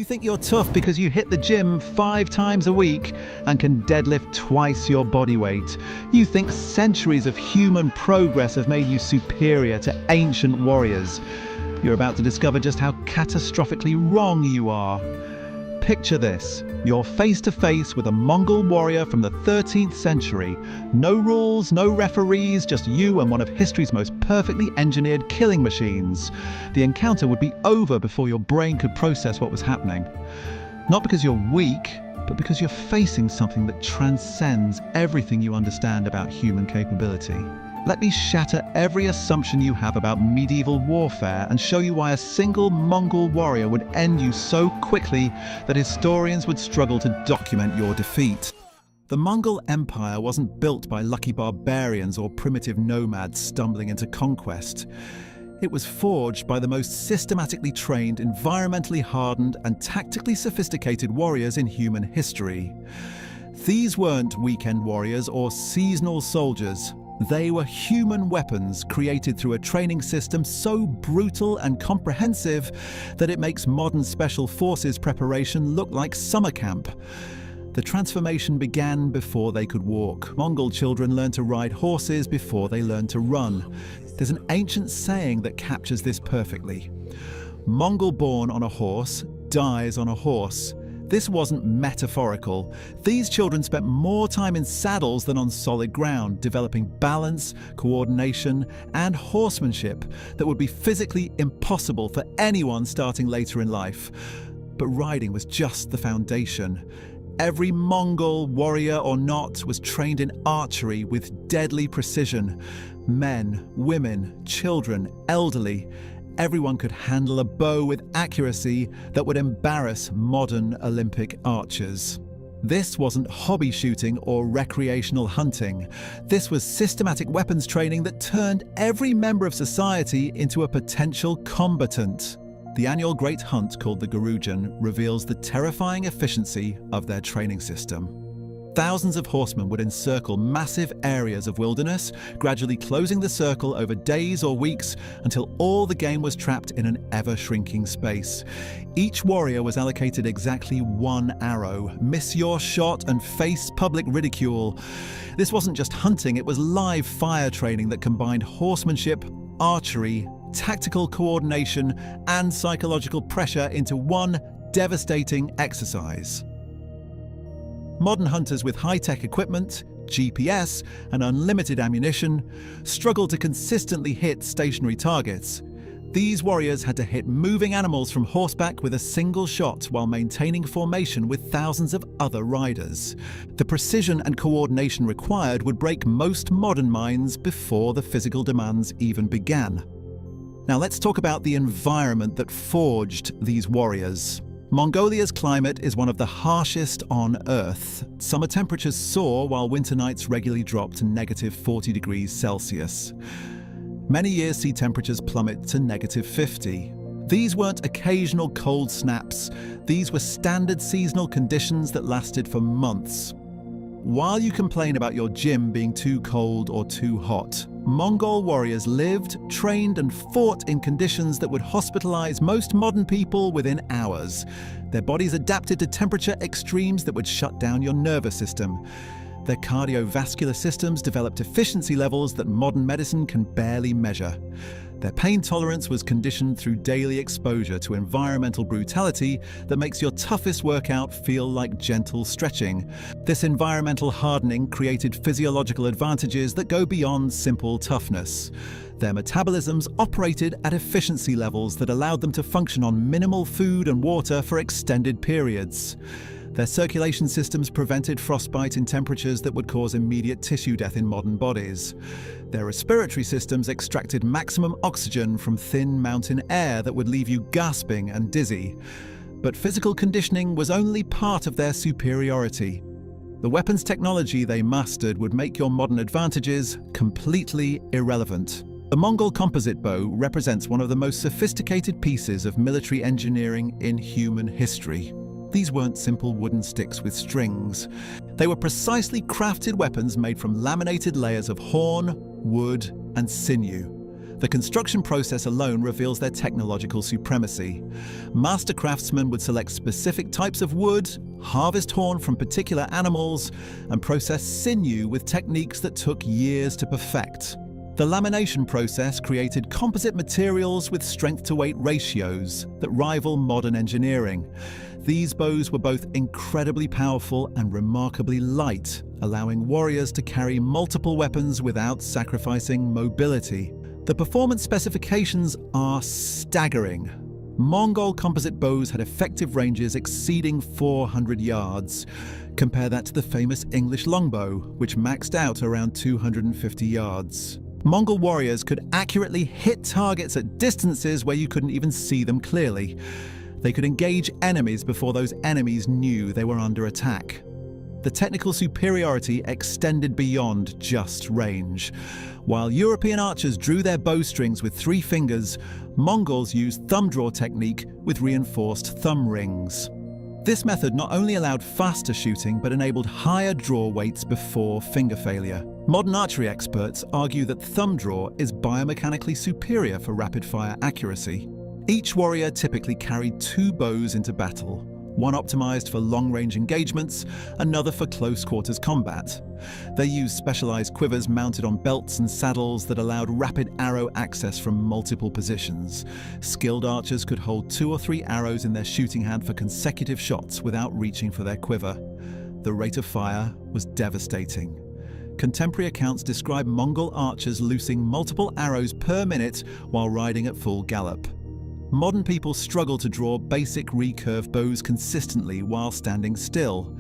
You think you're tough because you hit the gym 5 times a week and can deadlift twice your body weight. You think centuries of human progress have made you superior to ancient warriors. You're about to discover just how catastrophically wrong you are. Picture this. You're face to face with a Mongol warrior from the 13th century. No rules, no referees, just you and one of history's most perfectly engineered killing machines. The encounter would be over before your brain could process what was happening. Not because you're weak, but because you're facing something that transcends everything you understand about human capability. Let me shatter every assumption you have about medieval warfare and show you why a single Mongol warrior would end you so quickly that historians would struggle to document your defeat. The Mongol Empire wasn't built by lucky barbarians or primitive nomads stumbling into conquest. It was forged by the most systematically trained, environmentally hardened, and tactically sophisticated warriors in human history. These weren't weekend warriors or seasonal soldiers. They were human weapons created through a training system so brutal and comprehensive that it makes modern special forces preparation look like summer camp. The transformation began before they could walk. Mongol children learned to ride horses before they learned to run. There's an ancient saying that captures this perfectly. Mongol born on a horse dies on a horse. This wasn't metaphorical. These children spent more time in saddles than on solid ground, developing balance, coordination, and horsemanship that would be physically impossible for anyone starting later in life. But riding was just the foundation. Every Mongol, warrior or not, was trained in archery with deadly precision. Men, women, children, elderly, everyone could handle a bow with accuracy that would embarrass modern Olympic archers. This wasn't hobby shooting or recreational hunting. This was systematic weapons training that turned every member of society into a potential combatant. The annual Great Hunt, called the Gurujan, reveals the terrifying efficiency of their training system. Thousands of horsemen would encircle massive areas of wilderness, gradually closing the circle over days or weeks until all the game was trapped in an ever-shrinking space. Each warrior was allocated exactly 1 arrow. Miss your shot and face public ridicule. This wasn't just hunting, it was live fire training that combined horsemanship, archery, tactical coordination, and psychological pressure into one devastating exercise. Modern hunters with high-tech equipment, GPS, and unlimited ammunition struggle to consistently hit stationary targets. These warriors had to hit moving animals from horseback with a single shot while maintaining formation with thousands of other riders. The precision and coordination required would break most modern minds before the physical demands even began. Now let's talk about the environment that forged these warriors. Mongolia's climate is one of the harshest on Earth. Summer temperatures soar while winter nights regularly drop to -40 degrees Celsius. Many years see temperatures plummet to -50. These weren't occasional cold snaps. These were standard seasonal conditions that lasted for months. While you complain about your gym being too cold or too hot, Mongol warriors lived, trained, and fought in conditions that would hospitalize most modern people within hours. Their bodies adapted to temperature extremes that would shut down your nervous system. Their cardiovascular systems developed efficiency levels that modern medicine can barely measure. Their pain tolerance was conditioned through daily exposure to environmental brutality that makes your toughest workout feel like gentle stretching. This environmental hardening created physiological advantages that go beyond simple toughness. Their metabolisms operated at efficiency levels that allowed them to function on minimal food and water for extended periods. Their circulation systems prevented frostbite in temperatures that would cause immediate tissue death in modern bodies. Their respiratory systems extracted maximum oxygen from thin mountain air that would leave you gasping and dizzy. But physical conditioning was only part of their superiority. The weapons technology they mastered would make your modern advantages completely irrelevant. The Mongol composite bow represents one of the most sophisticated pieces of military engineering in human history. These weren't simple wooden sticks with strings. They were precisely crafted weapons made from laminated layers of horn, wood, and sinew. The construction process alone reveals their technological supremacy. Master craftsmen would select specific types of wood, harvest horn from particular animals, and process sinew with techniques that took years to perfect. The lamination process created composite materials with strength-to-weight ratios that rival modern engineering. These bows were both incredibly powerful and remarkably light, allowing warriors to carry multiple weapons without sacrificing mobility. The performance specifications are staggering. Mongol composite bows had effective ranges exceeding 400 yards. Compare that to the famous English longbow, which maxed out around 250 yards. Mongol warriors could accurately hit targets at distances where you couldn't even see them clearly. They could engage enemies before those enemies knew they were under attack. The technical superiority extended beyond just range. While European archers drew their bowstrings with 3 fingers, Mongols used thumb draw technique with reinforced thumb rings. This method not only allowed faster shooting but enabled higher draw weights before finger failure. Modern archery experts argue that thumb draw is biomechanically superior for rapid-fire accuracy. Each warrior typically carried 2 bows into battle, one optimized for long-range engagements, another for close-quarters combat. They used specialized quivers mounted on belts and saddles that allowed rapid arrow access from multiple positions. Skilled archers could hold 2 or 3 arrows in their shooting hand for consecutive shots without reaching for their quiver. The rate of fire was devastating. Contemporary accounts describe Mongol archers loosing multiple arrows per minute while riding at full gallop. Modern people struggle to draw basic recurve bows consistently while standing still.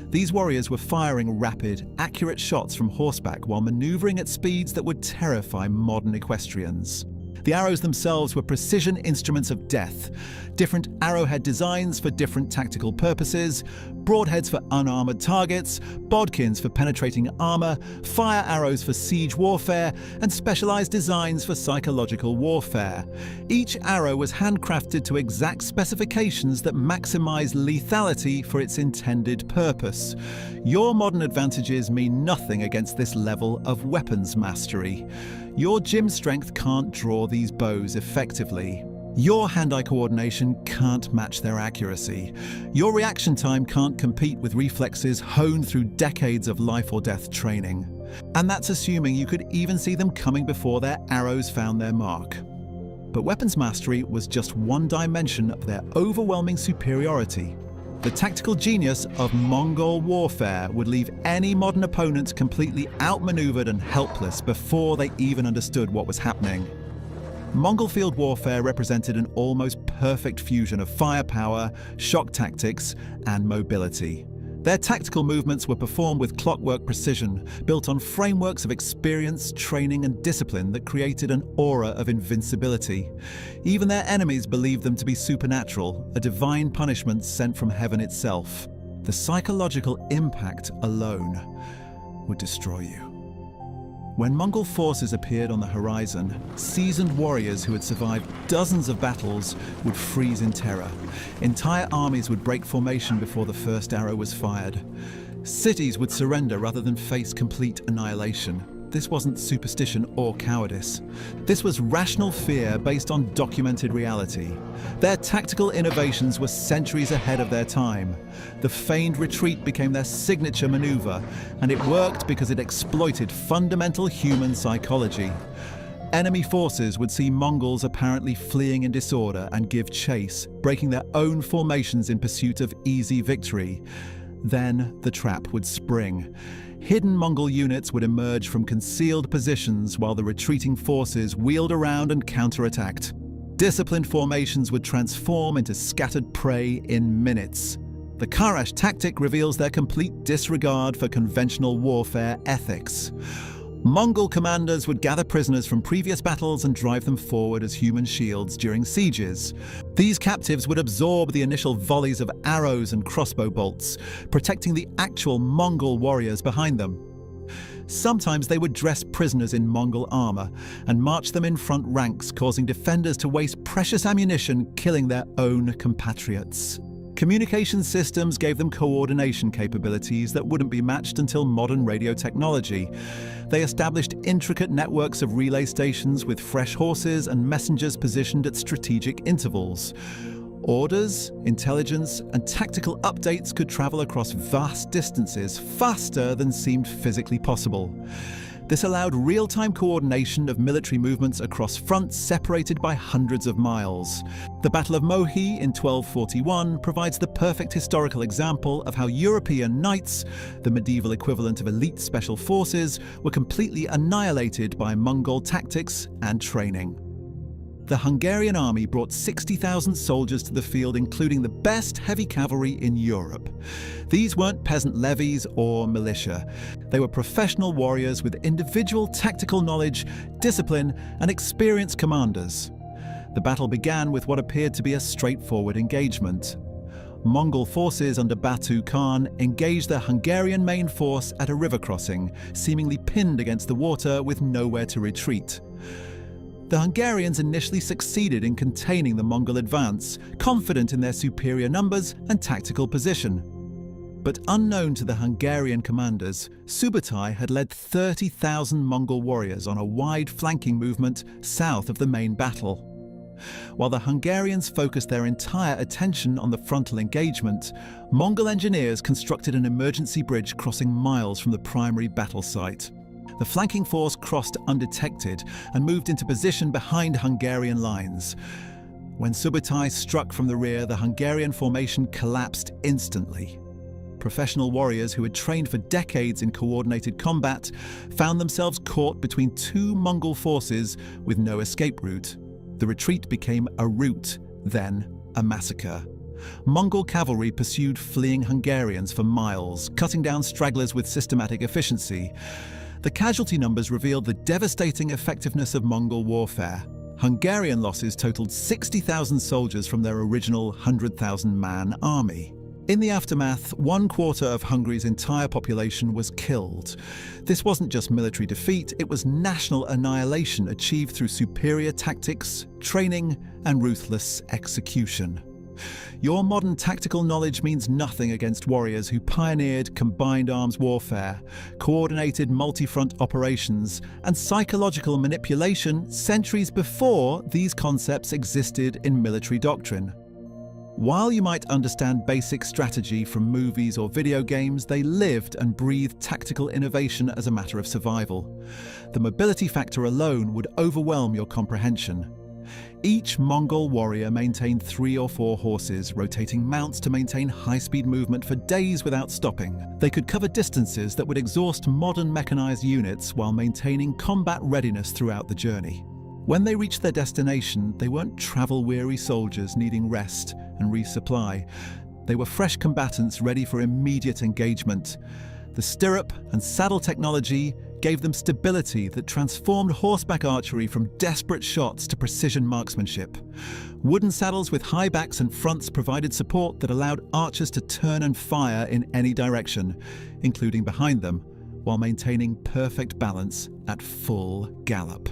These warriors were firing rapid, accurate shots from horseback while maneuvering at speeds that would terrify modern equestrians. The arrows themselves were precision instruments of death, different arrowhead designs for different tactical purposes, broadheads for unarmored targets, bodkins for penetrating armor, fire arrows for siege warfare, and specialized designs for psychological warfare. Each arrow was handcrafted to exact specifications that maximize lethality for its intended purpose. Your modern advantages mean nothing against this level of weapons mastery. Your gym strength can't draw these bows effectively. Your hand-eye coordination can't match their accuracy. Your reaction time can't compete with reflexes honed through decades of life-or-death training. And that's assuming you could even see them coming before their arrows found their mark. But weapons mastery was just one dimension of their overwhelming superiority. The tactical genius of Mongol warfare would leave any modern opponent completely outmaneuvered and helpless before they even understood what was happening. Mongol field warfare represented an almost perfect fusion of firepower, shock tactics, and mobility. Their tactical movements were performed with clockwork precision, built on frameworks of experience, training, and discipline that created an aura of invincibility. Even their enemies believed them to be supernatural, a divine punishment sent from heaven itself. The psychological impact alone would destroy you. When Mongol forces appeared on the horizon, seasoned warriors who had survived dozens of battles would freeze in terror. Entire armies would break formation before the first arrow was fired. Cities would surrender rather than face complete annihilation. This wasn't superstition or cowardice. This was rational fear based on documented reality. Their tactical innovations were centuries ahead of their time. The feigned retreat became their signature maneuver, and it worked because it exploited fundamental human psychology. Enemy forces would see Mongols apparently fleeing in disorder and give chase, breaking their own formations in pursuit of easy victory. Then the trap would spring. Hidden Mongol units would emerge from concealed positions while the retreating forces wheeled around and counterattacked. Disciplined formations would transform into scattered prey in minutes. The Karash tactic reveals their complete disregard for conventional warfare ethics. Mongol commanders would gather prisoners from previous battles and drive them forward as human shields during sieges. These captives would absorb the initial volleys of arrows and crossbow bolts, protecting the actual Mongol warriors behind them. Sometimes they would dress prisoners in Mongol armor and march them in front ranks, causing defenders to waste precious ammunition, killing their own compatriots. Communication systems gave them coordination capabilities that wouldn't be matched until modern radio technology. They established intricate networks of relay stations with fresh horses and messengers positioned at strategic intervals. Orders, intelligence, and tactical updates could travel across vast distances faster than seemed physically possible. This allowed real-time coordination of military movements across fronts separated by hundreds of miles. The Battle of Mohi in 1241 provides the perfect historical example of how European knights, the medieval equivalent of elite special forces, were completely annihilated by Mongol tactics and training. The Hungarian army brought 60,000 soldiers to the field, including the best heavy cavalry in Europe. These weren't peasant levies or militia. They were professional warriors with individual tactical knowledge, discipline, and experienced commanders. The battle began with what appeared to be a straightforward engagement. Mongol forces under Batu Khan engaged the Hungarian main force at a river crossing, seemingly pinned against the water with nowhere to retreat. The Hungarians initially succeeded in containing the Mongol advance, confident in their superior numbers and tactical position. But unknown to the Hungarian commanders, Subutai had led 30,000 Mongol warriors on a wide flanking movement south of the main battle. While the Hungarians focused their entire attention on the frontal engagement, Mongol engineers constructed an emergency bridge crossing miles from the primary battle site. The flanking force crossed undetected and moved into position behind Hungarian lines. When Subutai struck from the rear, the Hungarian formation collapsed instantly. Professional warriors who had trained for decades in coordinated combat found themselves caught between two Mongol forces with no escape route. The retreat became a rout, then a massacre. Mongol cavalry pursued fleeing Hungarians for miles, cutting down stragglers with systematic efficiency. The casualty numbers revealed the devastating effectiveness of Mongol warfare. Hungarian losses totaled 60,000 soldiers from their original 100,000-man army. In the aftermath, 1/4 of Hungary's entire population was killed. This wasn't just military defeat, it was national annihilation achieved through superior tactics, training, and ruthless execution. Your modern tactical knowledge means nothing against warriors who pioneered combined arms warfare, coordinated multi-front operations, and psychological manipulation centuries before these concepts existed in military doctrine. While you might understand basic strategy from movies or video games, they lived and breathed tactical innovation as a matter of survival. The mobility factor alone would overwhelm your comprehension. Each Mongol warrior maintained 3 or 4 horses, rotating mounts to maintain high-speed movement for days without stopping. They could cover distances that would exhaust modern mechanized units while maintaining combat readiness throughout the journey. When they reached their destination, they weren't travel-weary soldiers needing rest and resupply. They were fresh combatants ready for immediate engagement. The stirrup and saddle technology gave them stability that transformed horseback archery from desperate shots to precision marksmanship. Wooden saddles with high backs and fronts provided support that allowed archers to turn and fire in any direction, including behind them, while maintaining perfect balance at full gallop.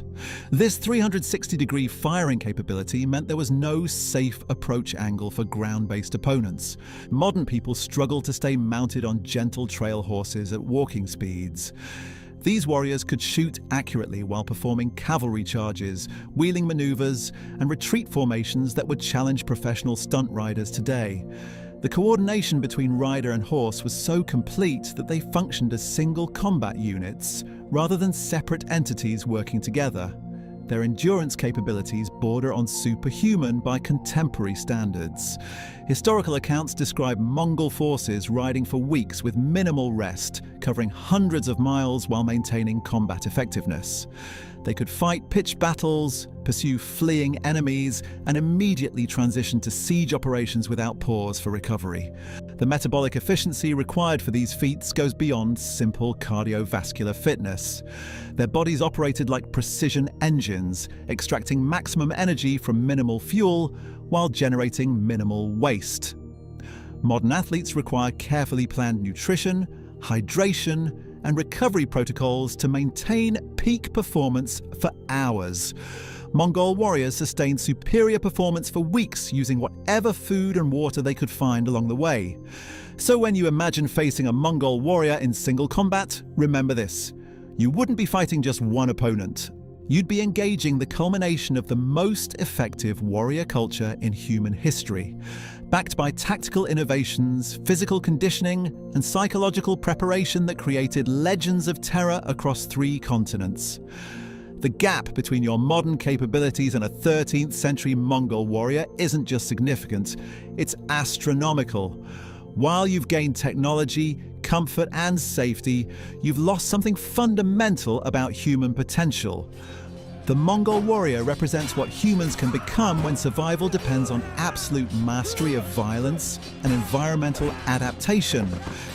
This 360-degree firing capability meant there was no safe approach angle for ground-based opponents. Modern people struggle to stay mounted on gentle trail horses at walking speeds. These warriors could shoot accurately while performing cavalry charges, wheeling maneuvers, and retreat formations that would challenge professional stunt riders today. The coordination between rider and horse was so complete that they functioned as single combat units, rather than separate entities working together. Their endurance capabilities border on superhuman by contemporary standards. Historical accounts describe Mongol forces riding for weeks with minimal rest, covering hundreds of miles while maintaining combat effectiveness. They could fight pitched battles, pursue fleeing enemies, and immediately transition to siege operations without pause for recovery. The metabolic efficiency required for these feats goes beyond simple cardiovascular fitness. Their bodies operated like precision engines, extracting maximum energy from minimal fuel while generating minimal waste. Modern athletes require carefully planned nutrition, hydration, and recovery protocols to maintain peak performance for hours. Mongol warriors sustained superior performance for weeks using whatever food and water they could find along the way. So when you imagine facing a Mongol warrior in single combat, remember this: you wouldn't be fighting just one opponent. You'd be engaging the culmination of the most effective warrior culture in human history, backed by tactical innovations, physical conditioning, and psychological preparation that created legends of terror across 3 continents. The gap between your modern capabilities and a 13th century Mongol warrior isn't just significant, it's astronomical. While you've gained technology, comfort, and safety, you've lost something fundamental about human potential. The Mongol warrior represents what humans can become when survival depends on absolute mastery of violence and environmental adaptation.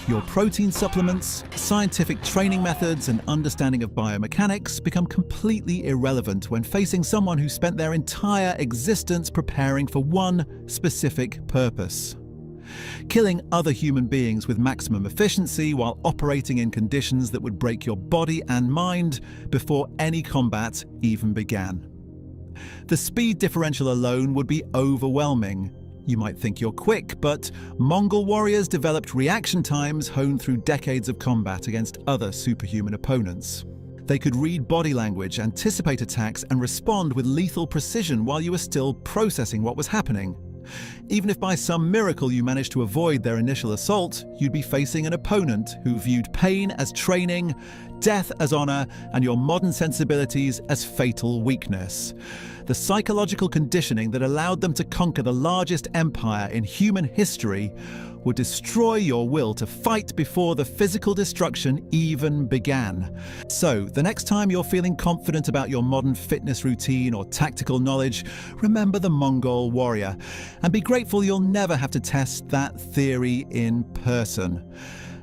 Your protein supplements, scientific training methods, and understanding of biomechanics become completely irrelevant when facing someone who spent their entire existence preparing for one specific purpose: killing other human beings with maximum efficiency while operating in conditions that would break your body and mind before any combat even began. The speed differential alone would be overwhelming. You might think you're quick, but Mongol warriors developed reaction times honed through decades of combat against other superhuman opponents. They could read body language, anticipate attacks, and respond with lethal precision while you were still processing what was happening. Even if by some miracle you managed to avoid their initial assault, you'd be facing an opponent who viewed pain as training, death as honor, and your modern sensibilities as fatal weakness. The psychological conditioning that allowed them to conquer the largest empire in human history would destroy your will to fight before the physical destruction even began. So, the next time you're feeling confident about your modern fitness routine or tactical knowledge, remember the Mongol warrior, and be grateful you'll never have to test that theory in person.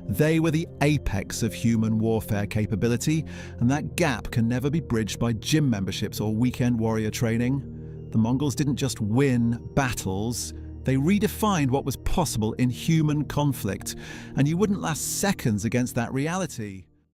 They were the apex of human warfare capability, and that gap can never be bridged by gym memberships or weekend warrior training. The Mongols didn't just win battles, they redefined what was possible in human conflict, and you wouldn't last seconds against that reality.